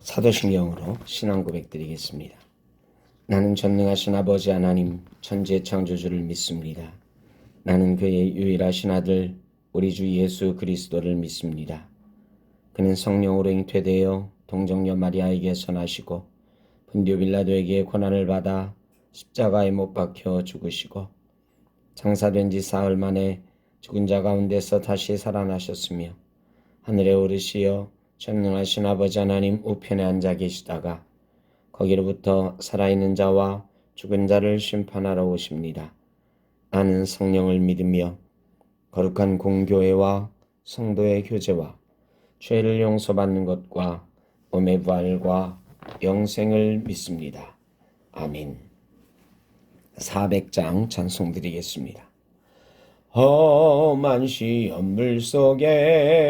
사도신경으로 신앙 고백드리겠습니다. 나는 전능하신 아버지 하나님 천지의 창조주를 믿습니다. 나는 그의 유일하신 아들 우리 주 예수 그리스도를 믿습니다. 그는 성령으로 잉태되어 동정녀 마리아에게서 나시고 본디오 빌라도에게 고난을 받아 십자가에 못 박혀 죽으시고 장사된 지 사흘 만에 죽은 자 가운데서 다시 살아나셨으며 하늘에 오르시어 전능하신 아버지 하나님 우편에 앉아 계시다가 거기로부터 살아있는 자와 죽은 자를 심판하러 오십니다. 나는 성령을 믿으며 거룩한 공교회와 성도의 교제와 죄를 용서받는 것과 몸의 부활과 영생을 믿습니다. 아멘. 400장 찬송드리겠습니다. 험한 시험 물속에서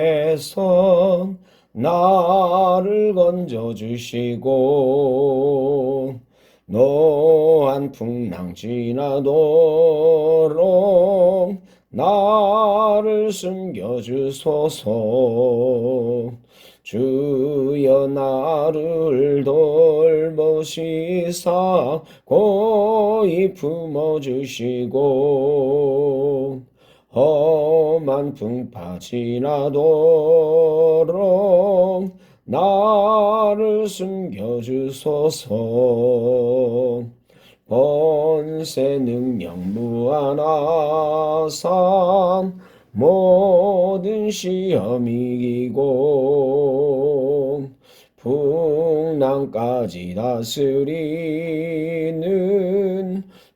나를 건져주시고 노한 풍랑 지나도록 나를 숨겨주소서. 주여 나를 돌보시사 고이 품어주시고 험한 풍파 지나도록 나를 숨겨주소서. 번세 능력 무한하사 모든 시험 이기고 풍랑까지 다스리는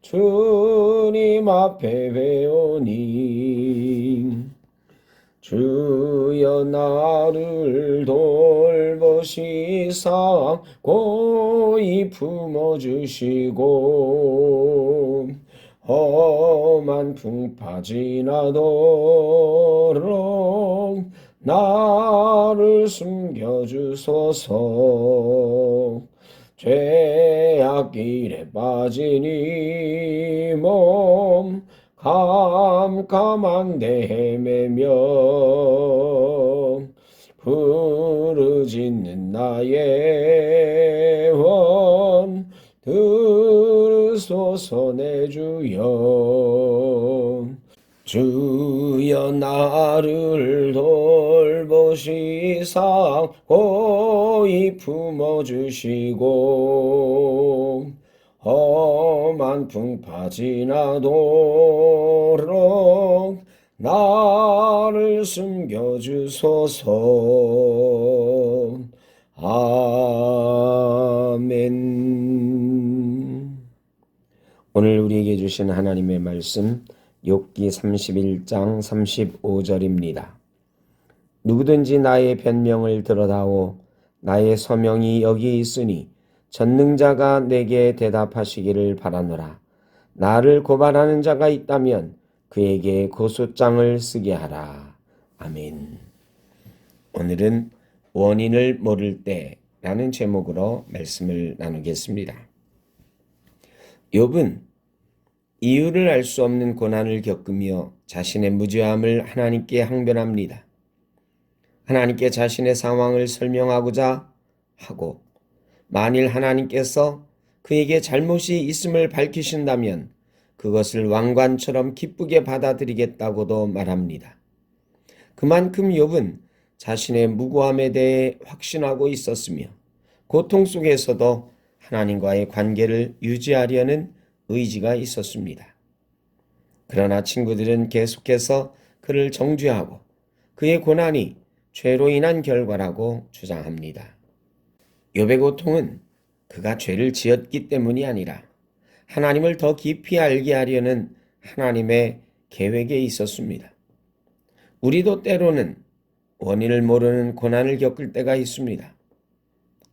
주님 앞에 배우니 주여 나를 돌보시사 고이 품어주시고 험한 풍파 지나도록 나를 숨겨주소서. 죄악길에 빠진 이 몸 캄캄한데 헤매며 부르짖는 나의 원 들으소서. 내 주여. 주여 나를 돌보시사 고이 품어주시고 험한 풍파 지나도록 나를 숨겨주소서. 아멘. 오늘 우리에게 주신 하나님의 말씀 욥기 31장 35절입니다. 누구든지 나의 변명을 들어다오. 나의 서명이 여기 있으니 전능자가 내게 대답하시기를 바라노라. 나를 고발하는 자가 있다면 그에게 고소장을 쓰게 하라. 아멘. 오늘은 원인을 모를 때라는 제목으로 말씀을 나누겠습니다. 욥은 이유를 알 수 없는 고난을 겪으며 자신의 무죄함을 하나님께 항변합니다. 하나님께 자신의 상황을 설명하고자 하고 만일 하나님께서 그에게 잘못이 있음을 밝히신다면 그것을 왕관처럼 기쁘게 받아들이겠다고도 말합니다. 그만큼 욥은 자신의 무고함에 대해 확신하고 있었으며 고통 속에서도 하나님과의 관계를 유지하려는 의지가 있었습니다. 그러나 친구들은 계속해서 그를 정죄하고 그의 고난이 죄로 인한 결과라고 주장합니다. 욥의 고통은 그가 죄를 지었기 때문이 아니라 하나님을 더 깊이 알게 하려는 하나님의 계획에 있었습니다. 우리도 때로는 원인을 모르는 고난을 겪을 때가 있습니다.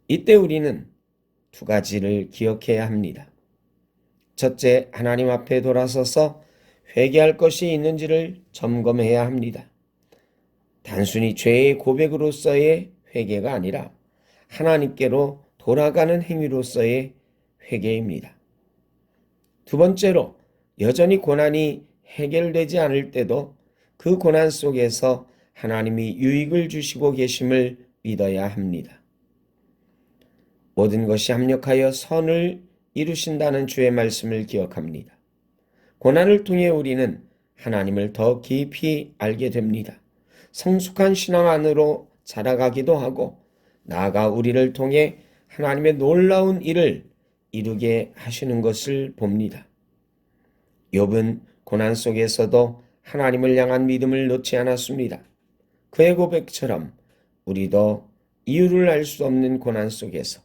이때 우리는 두 가지를 기억해야 합니다. 첫째, 하나님 앞에 돌아서서 회개할 것이 있는지를 점검해야 합니다. 단순히 죄의 고백으로서의 회개가 아니라 하나님께로 돌아가는 행위로서의 회개입니다. 두 번째로, 여전히 고난이 해결되지 않을 때도 그 고난 속에서 하나님이 유익을 주시고 계심을 믿어야 합니다. 모든 것이 합력하여 선을 이루신다는 주의 말씀을 기억합니다. 고난을 통해 우리는 하나님을 더 깊이 알게 됩니다. 성숙한 신앙 안으로 자라가기도 하고 나아가 우리를 통해 하나님의 놀라운 일을 이루게 하시는 것을 봅니다. 욥은 고난 속에서도 하나님을 향한 믿음을 놓지 않았습니다. 그의 고백처럼 우리도 이유를 알 수 없는 고난 속에서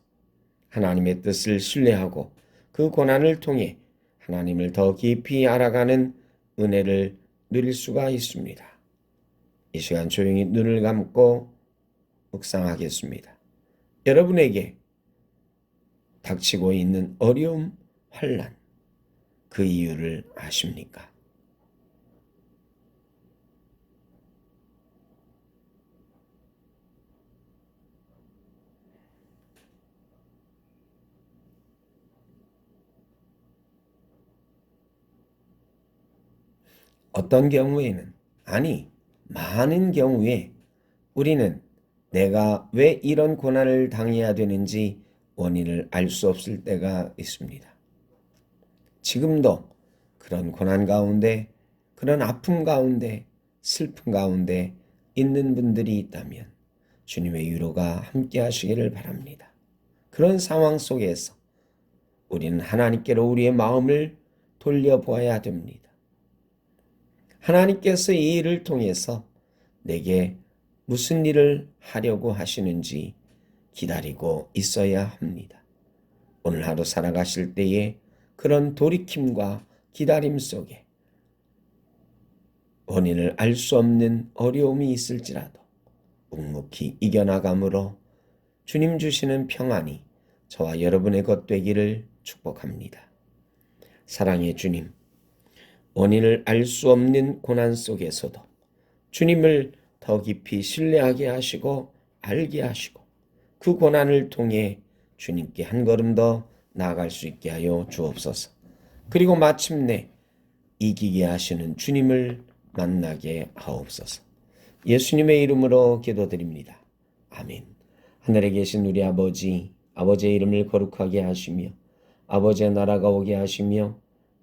하나님의 뜻을 신뢰하고 그 고난을 통해 하나님을 더 깊이 알아가는 은혜를 누릴 수가 있습니다. 이 시간 조용히 눈을 감고 묵상하겠습니다. 여러분에게 닥치고 있는 어려움, 환난, 그 이유를 아십니까? 어떤 경우에는, 아니, 많은 경우에 우리는 내가 왜 이런 고난을 당해야 되는지 원인을 알 수 없을 때가 있습니다. 지금도 그런 고난 가운데, 그런 아픔 가운데, 슬픔 가운데 있는 분들이 있다면 주님의 위로가 함께 하시기를 바랍니다. 그런 상황 속에서 우리는 하나님께로 우리의 마음을 돌려보아야 됩니다. 하나님께서 이 일을 통해서 내게 무슨 일을 하려고 하시는지 기다리고 있어야 합니다. 오늘 하루 살아가실 때에 그런 돌이킴과 기다림 속에 원인을 알 수 없는 어려움이 있을지라도 묵묵히 이겨나감으로 주님 주시는 평안이 저와 여러분의 것 되기를 축복합니다. 사랑의 주님, 원인을 알 수 없는 고난 속에서도 주님을 더 깊이 신뢰하게 하시고 알게 하시고 그 고난을 통해 주님께 한 걸음 더 나아갈 수 있게 하여 주옵소서. 그리고 마침내 이기게 하시는 주님을 만나게 하옵소서. 예수님의 이름으로 기도드립니다. 아멘. 하늘에 계신 우리 아버지, 아버지의 이름을 거룩하게 하시며 아버지의 나라가 오게 하시며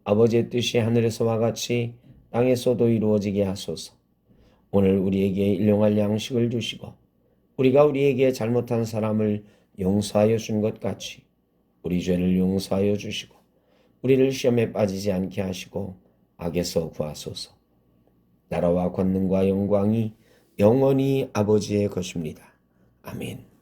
아버지의 뜻이 하늘에서와 같이 땅에서도 이루어지게 하소서. 오늘 우리에게 일용할 양식을 주시고 우리가 우리에게 잘못한 사람을 용서하여 준 것 같이 우리 죄를 용서하여 주시고 우리를 시험에 빠지지 않게 하시고 악에서 구하소서. 나라와 권능과 영광이 영원히 아버지의 것입니다. 아멘.